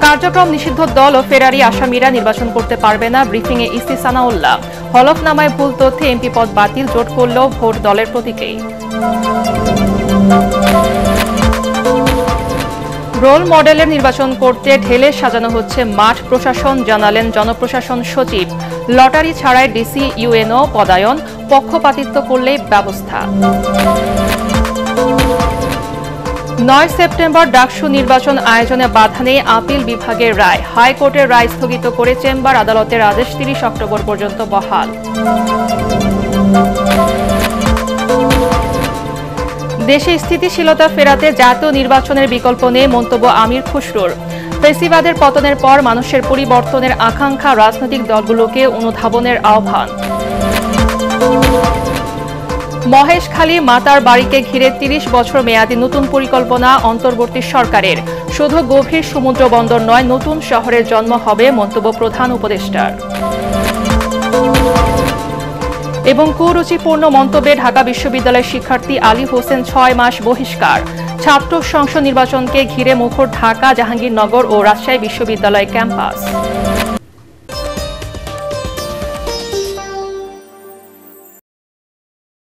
কার্যক্রম নিষিদ্ধ দল ও ফেরারি আসামিরা নির্বাচন করতে পারবে না, ব্রিফিংয়ে ইসি সানাউল্লাহ। হলফনামায় ভুল তথ্যে এমপি পদ বাতিল, জোট করলেও ভোট দলের প্রতীকেই। রোল মডেলের নির্বাচন করতে ঢেলে সাজানো হচ্ছে মাঠ, প্রশাসন জানালেন জনপ্রশাসন সচিব। লটারি ছাড়াই ডিসি ইউএনও পদায়ন, পক্ষপাতিত্ব করলেই ব্যবস্থা। 9 সেপ্টেম্বর ডাকসু নির্বাচন আয়োজনে বাধা নেই, আপিল বিভাগের রায়। হাইকোর্টের রায় স্থগিত করে চেম্বার আদালতের আদেশ 30 অক্টোবর পর্যন্ত বহাল। দেশে স্থিতিশীলতা ফেরাতে জাতীয় নির্বাচনের বিকল্প নেই, মন্তব্য আমির খুসরুর। ফেসিবাদের পতনের পর মানুষের পরিবর্তনের আকাঙ্ক্ষা, রাজনৈতিক দলগুলোকে অনুধাবনের আহ্বান। মহেশখালী মাতার বাড়িকে ঘিরে 30 বছর মেয়াদী নতুন পরিকল্পনা অন্তর্বর্তী সরকারের। শুধু গভীর সমুদ্র বন্দর নয়, নতুন শহরের জন্ম হবে, মন্তব্য প্রধান উপদেষ্টার। এবং কুরুচিপূর্ণ মন্তব্যে ঢাকা বিশ্ববিদ্যালয়ের শিক্ষার্থী আলী হোসেন 6 মাস বহিষ্কার। ছাত্র সংসদ নির্বাচনকে ঘিরে মুখর ঢাকা, জাহাঙ্গীরনগর ও রাজশাহী বিশ্ববিদ্যালয় ক্যাম্পাস।